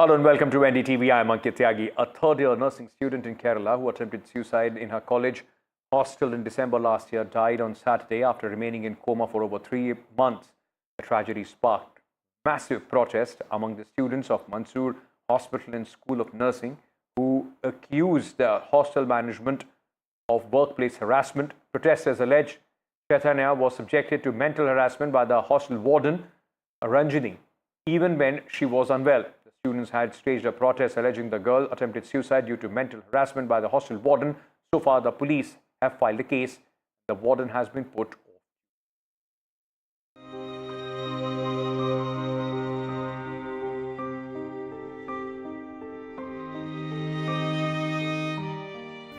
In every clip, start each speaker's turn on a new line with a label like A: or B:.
A: Hello and welcome to NDTV. I'm Ankit Tyagi. A third-year nursing student in Kerala who attempted suicide in her college hostel in December last year died on Saturday after remaining in coma for over 3 months. The tragedy sparked massive protest among the students of Mansoor Hospital and School of Nursing who accused the hostel management of workplace harassment. Protesters allege Chaitanya was subjected to mental harassment by the hostel warden, Ranjini, even when she was unwell. Students had staged a protest alleging the girl attempted suicide due to mental harassment by the hostel warden. So far, the police have filed a case. The warden has been put off.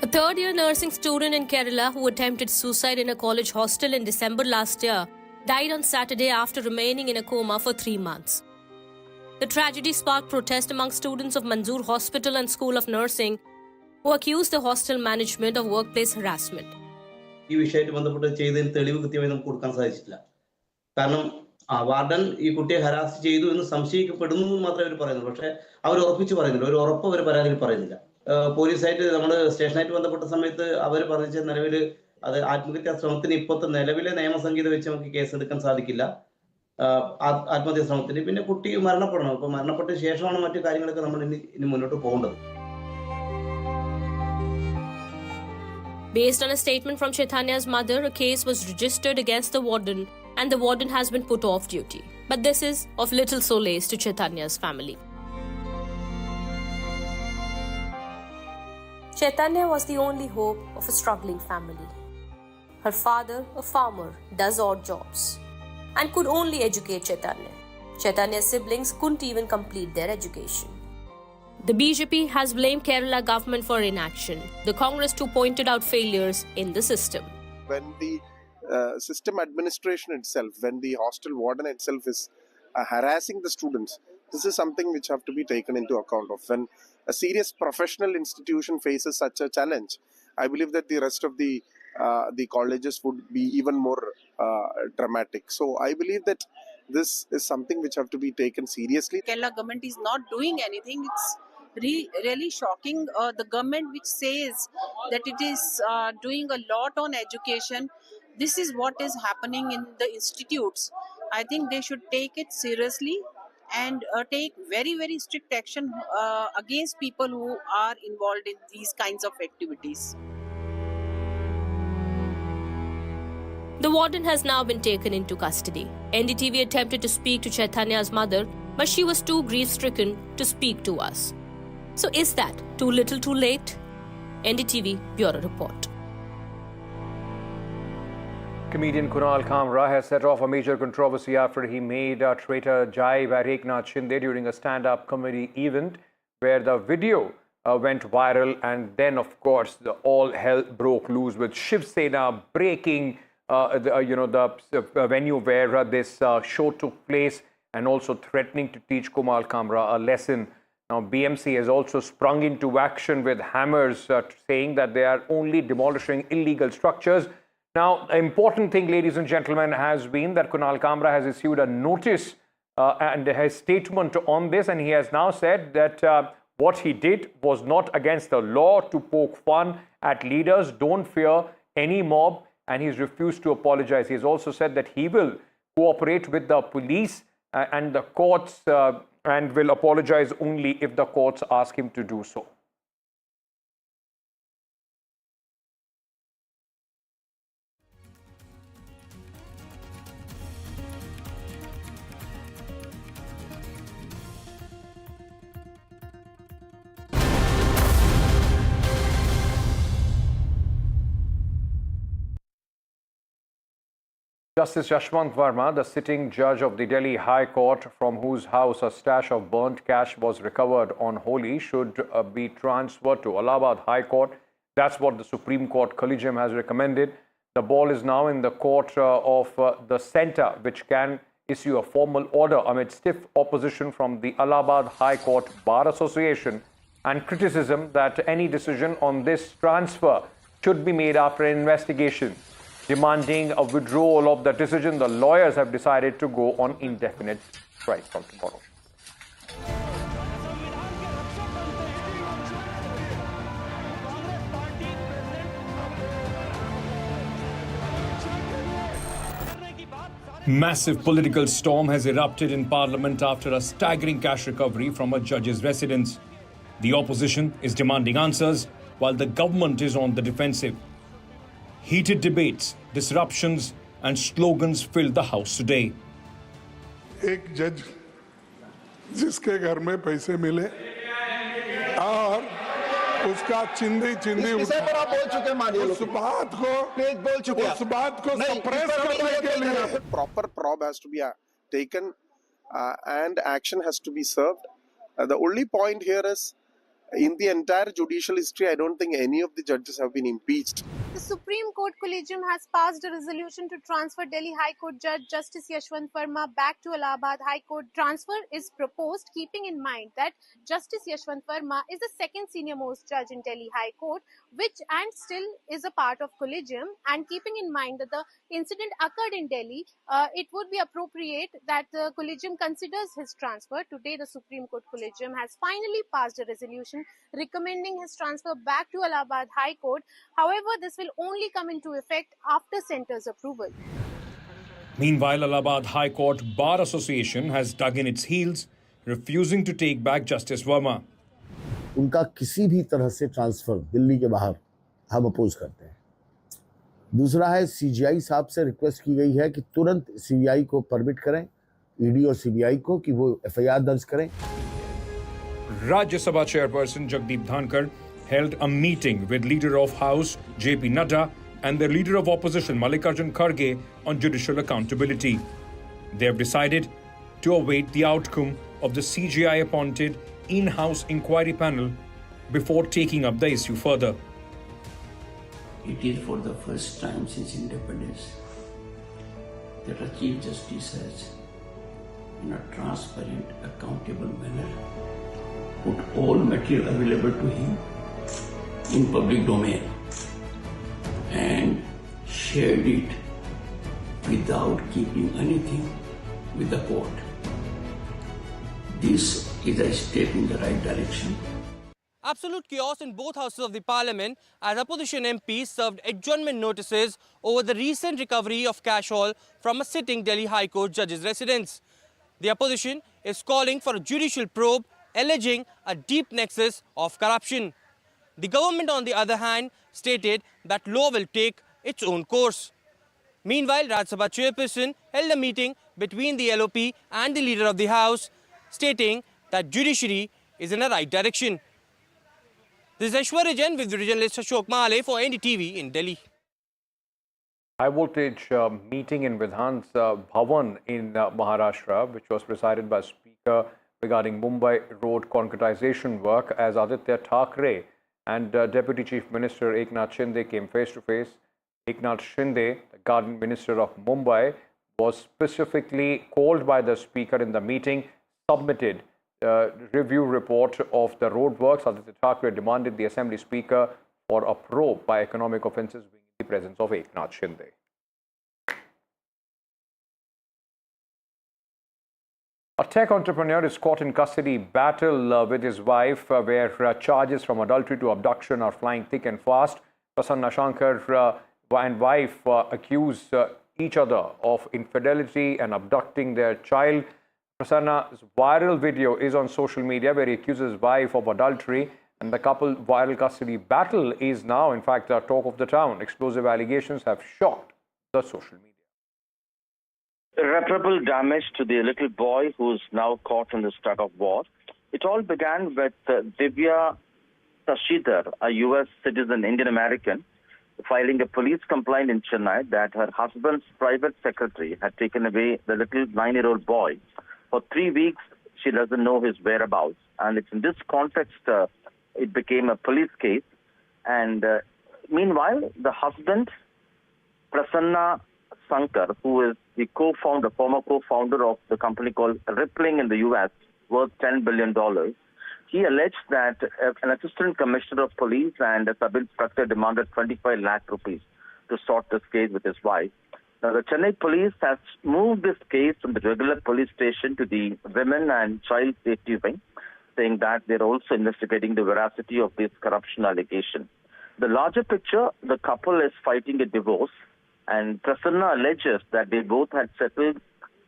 B: A third-year nursing student in Kerala who attempted suicide in a college hostel in December last year died on Saturday after remaining in a coma for 3 months. The tragedy sparked protest among students of Mansoor Hospital and School of Nursing who accused the hostel management of workplace harassment.
C: ഈ വിഷയമായിട്ട് ബന്ധപ്പെട്ട് ചെയ്തതിന് തെളിവ് കൃത്യമായി നമുക്ക് കൊടുക്കാൻ സാധിച്ചിട്ടില്ല. കാരണം വാർഡൻ ഈ കുട്ടിയെ ഹരാസ് ചെയ്തു എന്ന് സംശയിക്കപ്പെടുന്നു എന്ന് മാത്രമേ അവർ പറയുന്നുള്ളൂ. പക്ഷേ അവർ ഉറപ്പിച്ച് പറയുന്നില്ല. ഒരു ഉറപ്പ് അവർ പരാതിയിൽ പറയുന്നില്ല. പോലീസായിട്ട് നമ്മൾ സ്റ്റേഷനായിട്ട് ബന്ധപ്പെട്ട സമയത്ത് അവർ പറഞ്ഞ നിലവിൽ അത് ആത്മഹത്യാ ശ്രമത്തിന് ഇപ്പോഴത്തെ നിലവിലെ നിയമസംഹിത വെച്ച് നമുക്ക് കേസെടുക്കാൻ സാധിക്കില്ല. ആത്മഹത്യാ ശ്രമത്തിന് പിന്നെ കുട്ടി മരണപ്പെടണം. അപ്പോൾ മരണപ്പെട്ട ശേഷമാണ് മറ്റു കാര്യങ്ങളൊക്കെ നമ്മൾ ഇനി മുന്നോട്ട് പോകേണ്ടത്.
B: Based on a statement from Chaitanya's mother, a case was registered against the warden and the warden has been put off duty. But this is of little solace to Chaitanya's family. Chaitanya was the only hope of a struggling family. Her father, a farmer, does odd jobs and could only educate Chaitanya. Chaitanya's siblings couldn't even complete their education. The BJP has blamed Kerala government for inaction. The Congress too pointed out failures in the system.
D: When the system administration itself, when the hostel warden itself is harassing the students, this is something which have to be taken into account of. When a serious professional institution faces such a challenge, I believe that the rest of the colleges would be even more dramatic. So I believe that this is something which have to be taken seriously.
E: Kerala government is not doing anything. It's really shocking. The government which says that it is doing a lot on education, this is what is happening in the institutes. I think they should take it seriously and take very strict action against people who are involved in these kinds of activities.
B: The warden has now been taken into custody. NDTV attempted to speak to Chaitanya's mother, but she was too grief-stricken to speak to us. So is that too little too late? NDTV Bureau Report.
A: Comedian Kunal Kamra has set off a major controversy after he made a traitor jibe at Eknath Shinde during a stand-up comedy event where the video went viral, and then of course all hell broke loose with Shiv Sena breaking the venue where this show took place and also threatening to teach Kunal Kamra a lesson. Now, BMC has also sprung into action with hammers, saying that they are only demolishing illegal structures. Now, the important thing, ladies and gentlemen, has been that Kunal Kamra has issued a notice and his statement on this, and he has now said that what he did was not against the law to poke fun at leaders. Don't fear any mob. And he's refused to apologize. He has also said that he will cooperate with the police and the courts and will apologize only if the courts ask him to do so. Justice Yashwant Verma, the sitting judge of the Delhi High Court, from whose house a stash of burnt cash was recovered on Holi, should be transferred to Allahabad High Court. That's what the Supreme Court Collegium has recommended. The ball is now in the court of the centre, which can issue a formal order amid stiff opposition from the Allahabad High Court Bar Association and criticism that any decision on this transfer should be made after an investigation. Demanding a withdrawal of the decision, the lawyers have decided to go on indefinite strike from tomorrow. Massive political storm has erupted in Parliament after a staggering cash recovery from a judge's residence. The opposition is demanding answers, while the government is on the defensive. Heated debates, disruptions, and slogans filled the House today.
F: एक जज जिसके घर में पैसे मिले और उसका चिंदी
G: पर आप बोल चुके मानिए
F: उस बात को सप्रेस करने के लिए
D: Proper probe has to be taken and action has to be served. The only point here is, in the entire judicial history, I don't think any of the judges have been impeached.
H: The Supreme Court Collegium has passed a resolution to transfer Delhi High Court Judge Justice Yashwant Verma back to Allahabad High Court. Transfer is proposed keeping in mind that Justice Yashwant Verma is the second senior most judge in Delhi High Court, which and still is a part of Collegium, and keeping in mind that the incident occurred in Delhi, it would be appropriate that the Collegium considers his transfer. Today, the Supreme Court Collegium has finally passed a resolution recommending his transfer back to Allahabad High Court. However, this will only come into effect after centre's approval.
A: Meanwhile, Allahabad High Court Bar Association has dug in its heels, refusing to take back Justice Verma.
I: उनका किसी भी तरह से transfer Delhi के बाहर हम oppose करते हैं. दूसरा है, सीजीआई साहब से रिक्वेस्ट की गई है कि तुरंत सीबीआई को परमिट करें, ईडी और सीबीआई को, कि वो एफआईआर दर्ज करें.
A: Rajya Sabha Chairperson Jagdeep Dhankar held a meeting with Leader of House JP Nadda and the Leader of Opposition Mallikarjun Kharge on judicial accountability. They have decided to await the outcome of the CJI appointed in-house inquiry panel before taking up the issue further.
J: It is for the first time since independence that a Chief Justice has, in a transparent, accountable manner, put all material available to him in public domain and shared it without keeping anything with the court. This is a step in the right direction.
K: Absolute chaos in both houses of the parliament as opposition MPs served adjournment notices over the recent recovery of cash haul from a sitting Delhi High Court judge's residence. The opposition is calling for a judicial probe, alleging a deep nexus of corruption. The government, on the other hand, stated that law will take its own course. Meanwhile, Rajya Sabha Chairperson held a meeting between the LOP and the Leader of the House, stating that judiciary is in the right direction. This is Aishwarya Jain with journalist Ashok Male for NDTV in Delhi.
A: High voltage meeting in Vidhan's Bhavan in Maharashtra, which was presided by Speaker regarding Mumbai road concretization work, as Aditya Thackeray and Deputy Chief Minister Eknath Shinde came face to face. Eknath Shinde, the Guardian Minister of Mumbai, was specifically called by the Speaker in the meeting, submitted review report of the road works. Aditya Thackeray demanded the Assembly Speaker for a probe by economic offences being in the presence of Eknath Shinde. A tech entrepreneur is caught in custody battle with his wife, where charges from adultery to abduction are flying thick and fast. Prasanna Shankar and wife accuse each other of infidelity and abducting their child. Prasanna's viral video is on social media, where he accuses his wife of adultery, and the couple viral custody battle is now, in fact, the talk of the town. Explosive allegations have shocked the social media.
L: Irreparable damage to the little boy who's now caught in this tug of war. It all began with Divya Sashidhar, a U.S. citizen, Indian American, filing a police complaint in Chennai that her husband's private secretary had taken away the little 9-year-old boy. For 3 weeks, she doesn't know his whereabouts. And it's in this context, it became a police case. And meanwhile, the husband, Prasanna Shankar, who is the former co-founder of the company called Rippling in the U.S., worth $10 billion, he alleged that an assistant commissioner of police and a sub-inspector demanded 25 lakh rupees to sort this case with his wife. Now, the Chennai police has moved this case from the regular police station to the Women and Child Safety Wing, saying that they're also investigating the veracity of this corruption allegation. The larger picture, the couple is fighting a divorce, And Prasanna alleges that they both had settled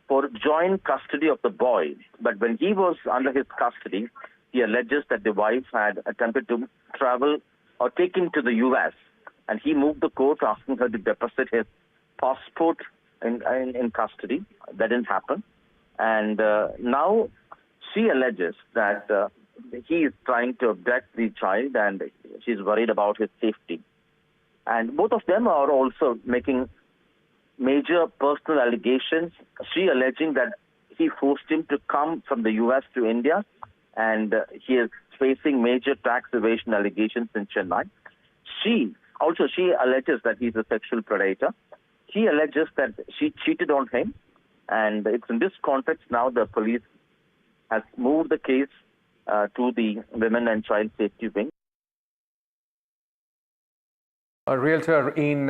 L: for joint custody of the boy. But when he was under his custody, he alleges that the wife had attempted to travel or take him to the US. And he moved the court asking her to deposit his passport in custody. That didn't happen. And now she alleges that he is trying to abduct the child and she's worried about his safety. And both of them are also making major personal allegations. She alleging that he forced him to come from the US to India, and he is facing major tax evasion allegations in Chennai. She alleges that he's a sexual predator. He alleges that she cheated on him, and it's in this context now the police has moved the case to the Women and Child Safety Wing.
A: A realtor in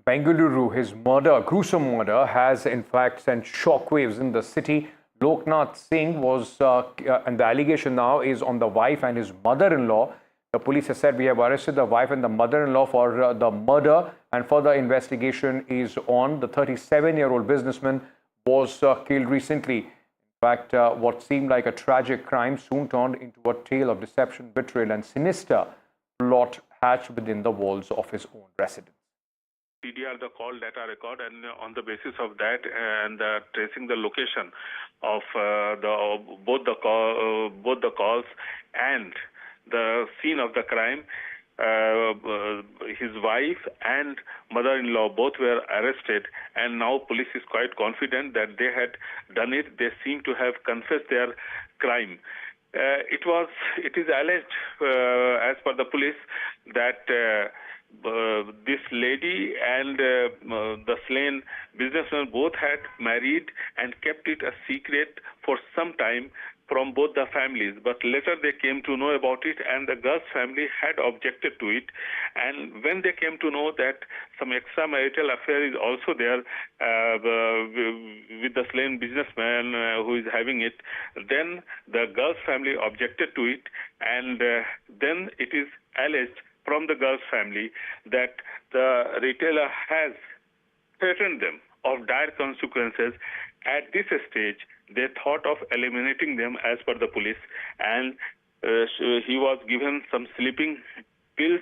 A: Bengaluru, his gruesome murder, has in fact sent shockwaves in the city. Loknath Singh was, and the allegation now is on the wife and his mother-in-law. The police has said we have arrested the wife and the mother-in-law for the murder, and further investigation is on. The 37-year-old businessman was killed recently. In fact, what seemed like a tragic crime soon turned into a tale of deception, betrayal, and sinister plot hatched within the walls of his own residence.
M: TDR the call data record, and on the basis of that and tracing the location of both the calls and the scene of the crime, his wife and mother-in-law both were arrested, and now police is quite confident that they had done it. They seem to have confessed their crime. It is alleged, as per the police, that this lady and the slain businessman both had married and kept it a secret for some time from both the families. But later they came to know about it, and the girl's family had objected to it. And when they came to know that some extramarital affair is also there with the slain businessman who is having it, then the girl's family objected to it, and then it is alleged from the girl's family that the retailer has threatened them of dire consequences. At this stage, they thought of eliminating them as per the police, and he was given some sleeping pills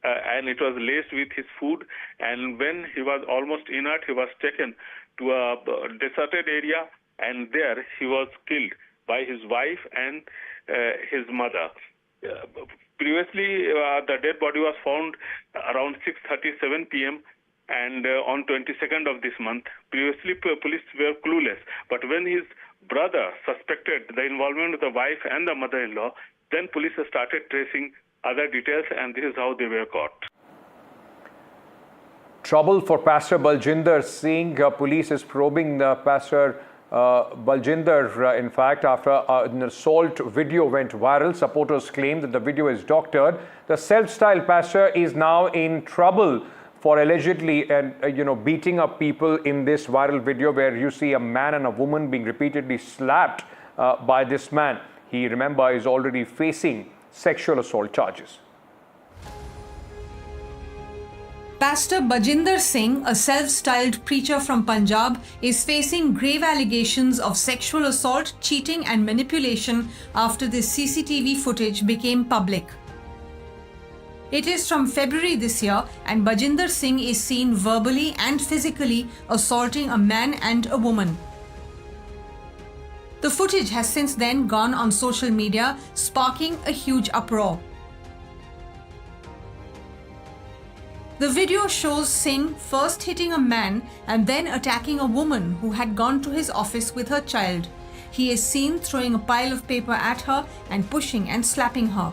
M: and it was laced with his food, and when he was almost inert, he was taken to a deserted area, and there he was killed by his wife and his mother. Previously, the dead body was found around 6:37 p.m. and on 22nd of this month. Previously, police were clueless, but when his brother suspected the involvement of the wife and the mother-in-law, then police started tracing other details, and this is how they were caught.
A: Trouble for Pastor Baljinder Singh. Police is probing the Pastor Baljinder, in fact, after an assault video went viral. Supporters claim that the video is doctored. The self-styled pastor is now in trouble for allegedly beating up people in this viral video, where you see a man and a woman being repeatedly slapped by this man. He, remember, is already facing sexual assault charges.
N: Pastor Baljinder Singh, a self-styled preacher from Punjab, is facing grave allegations of sexual assault, cheating and manipulation after this CCTV footage became public. It is from February this year, and Baljinder Singh is seen verbally and physically assaulting a man and a woman. The footage has since then gone on social media, sparking a huge uproar. The video shows Singh first hitting a man and then attacking a woman who had gone to his office with her child. He is seen throwing a pile of paper at her and pushing and slapping her.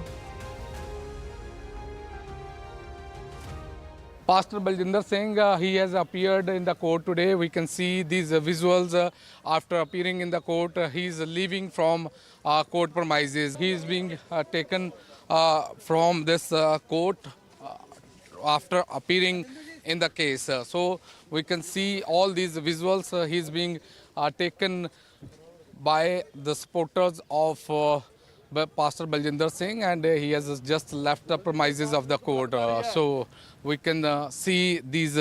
O: Pastor Baljinder Singh, he has appeared in the court today. We can see these visuals after appearing in the court. He is leaving from court premises. He is being taken from this court after appearing in the case. So we can see all these visuals. He is being taken by the supporters of Pastor Baljinder Singh, and he has just left the premises of the court. So we can see these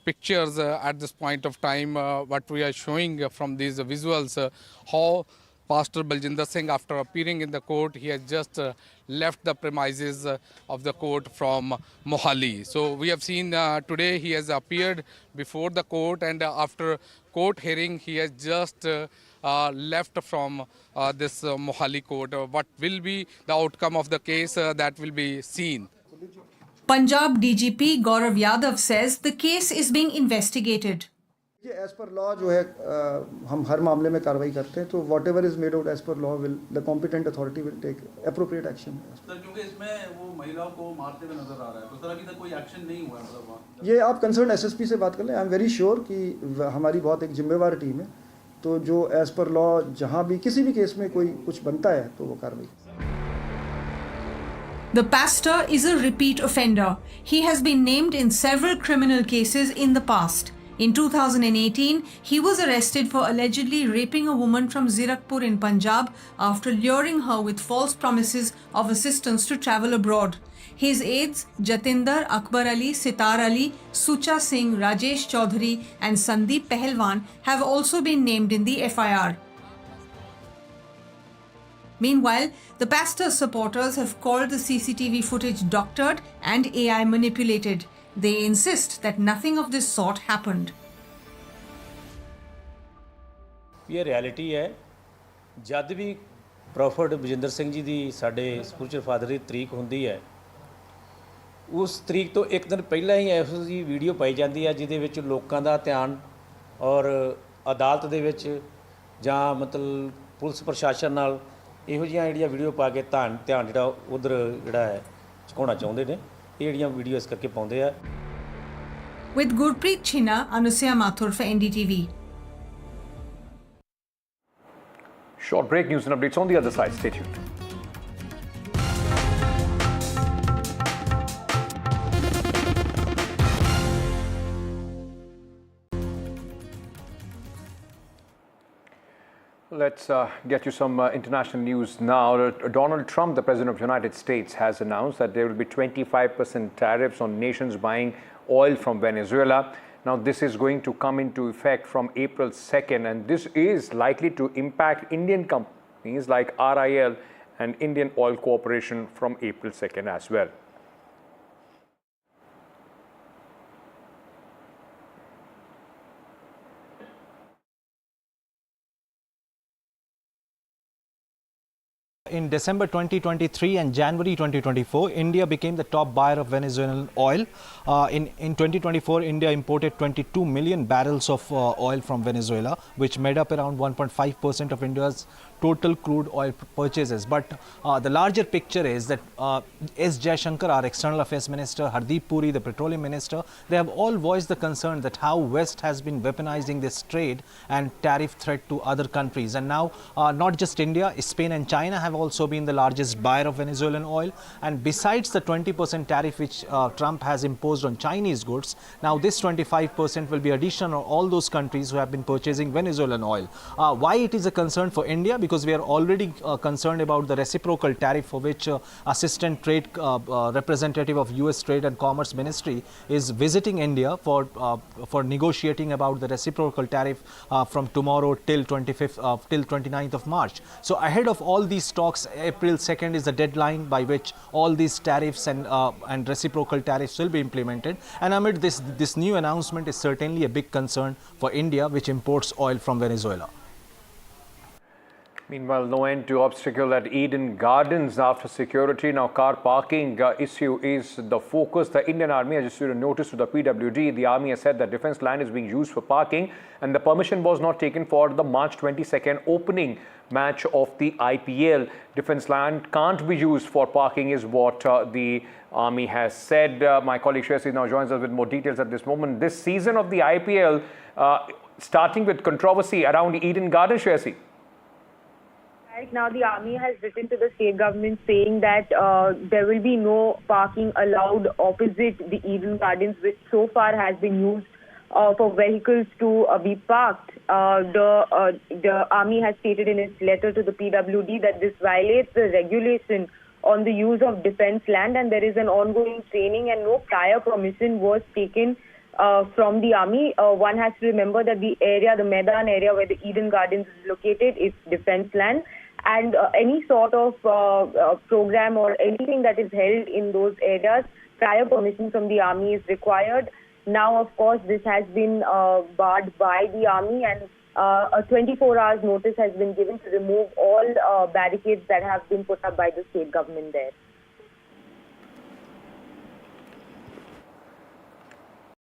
O: pictures at this point of time, what we are showing from these visuals, how Pastor Baljinder Singh, after appearing in the court, he has just left the premises of the court from Mohali. So we have seen today he has appeared before the court, and after court hearing, he has just left from this Mohali court. What will be the outcome of the case, that will be seen.
N: Punjab DGP Gaurav Yadav says the case is being investigated.
P: As per law जो है हम हर मामले में कार्रवाई करते हैं तो whatever is made out as per law will the competent authority will take appropriate action.
Q: Sir क्योंकि इसमें वो महिलाओं को मारते हुए नजर आ रहा है तो सर अभी तक कोई एक्शन नहीं हुआ है मतलब
P: ये आप कंसर्न एसएसपी से बात कर लें. आई एम वेरी श्योर कि हमारी बहुत एक जिम्मेवार टीम है तो जो एज पर लॉ जहां भी किसी भी केस में कोई कुछ बनता है तो वो कार्रवाई.
N: The pastor is a repeat offender. He has been named in several criminal cases in the past. In 2018, he was arrested for allegedly raping a woman from Zirakpur in Punjab after luring her with false promises of assistance to travel abroad. His aides, Jatinder, Akbar Ali, Sitar Ali, Sucha Singh, Rajesh Chaudhary and Sandeep Pehelwan have also been named in the FIR. Meanwhile, the pastor's supporters have called the CCTV footage doctored and AI manipulated. They insist that nothing of this sort happened.
R: ये reality है जद भी profit Bajinder Singh ji ਦੀ ਸਾਡੇ spiritual father ਦੀ ਤਰੀਕ ਹੁੰਦੀ ਹੈ ਉਸ ਤਰੀਕ ਤੋਂ ਇੱਕ ਦਿਨ ਪਹਿਲਾਂ ਹੀ ਇਹੋ ਜਿਹੀ ਵੀਡੀਓ ਪਾਈ ਜਾਂਦੀ ਹੈ ਜਿਹਦੇ ਵਿੱਚ ਲੋਕਾਂ ਦਾ ਧਿਆਨ ਔਰ ਅਦਾਲਤ ਦੇ ਵਿੱਚ ਜਾਂ ਮਤਲਬ ਪੁਲਿਸ ਪ੍ਰਸ਼ਾਸਨ ਨਾਲ ਇਹੋ ਜਿਹੀਆਂ ਜਿਹੜੀਆਂ ਵੀਡੀਓ ਪਾ ਕੇ ਧਿਆਨ ਜਿਹੜਾ ਉਧਰ ਜਿਹੜਾ ਹੈ ਝੁਕਾਉਣਾ ਚਾਹੁੰਦੇ ਨੇ ਇਹ ਜਿਹੜੀਆਂ ਵੀਡੀਓ ਇਸ ਕਰਕੇ ਪਾਉਂਦੇ ਆ.
N: With Gurpreet Chhina, Anusia Mathur for NDTV.
A: Short break, news and updates on the other side. Stay tuned. Let's get you some international news now. Donald Trump, the President of the United States, has announced that there will be 25% tariffs on nations buying oil from Venezuela. Now, this is going to come into effect from April 2nd, and this is likely to impact Indian companies like RIL and Indian Oil Corporation from April 2nd as well.
S: In December 2023 and January 2024, India became the top buyer of Venezuelan oil. In 2024, India imported 22 million barrels of oil from Venezuela, which made up around 1.5% of India's total crude oil purchases. But the larger picture is that S. Jaishankar, our External Affairs Minister, Hardeep Puri, the Petroleum Minister, they have all voiced the concern that how West has been weaponizing this trade and tariff threat to other countries. And now, not just India, Spain and China have also been the largest buyer of Venezuelan oil. And besides the 20% tariff which Trump has imposed on Chinese goods, now this 25% will be additional on all those countries who have been purchasing Venezuelan oil. Why it is a concern for India? Because we are already concerned about the reciprocal tariff for which Assistant Trade Representative of US Trade and Commerce Ministry is visiting India for negotiating about the reciprocal tariff from tomorrow till 29th of March. So ahead of all these talks, April 2nd is the deadline by which all these tariffs and reciprocal tariffs will be implemented. And amid this new announcement is certainly a big concern for India, which imports oil from Venezuela.
A: Meanwhile, no end to obstacle at Eden Gardens after security. Now, car parking issue is the focus. The Indian Army has issued a notice to the PWD. The Army has said that defence land is being used for parking and the permission was not taken for the March 22nd opening match of the IPL. Defence land can't be used for parking is what the Army has said. My colleague Shresi now joins us with more details at this moment. This season of the IPL starting with controversy around Eden Gardens, Shresi.
T: Right now, the Army has written to the state government saying that there will be no parking allowed opposite the Eden Gardens, which so far has been used for vehicles to be parked. The Army has stated in its letter to the PWD that this violates the regulation on the use of defence land, and there is an ongoing training and no prior permission was taken from the army. One has to remember that the area, the Maidan area where the Eden Gardens is located, is defense land. And any sort of program or anything that is held in those areas, prior permission from the army is required. Now, of course, this has been barred by the army, and a 24 hours notice has been given to remove all barricades that have been put up by the state government there.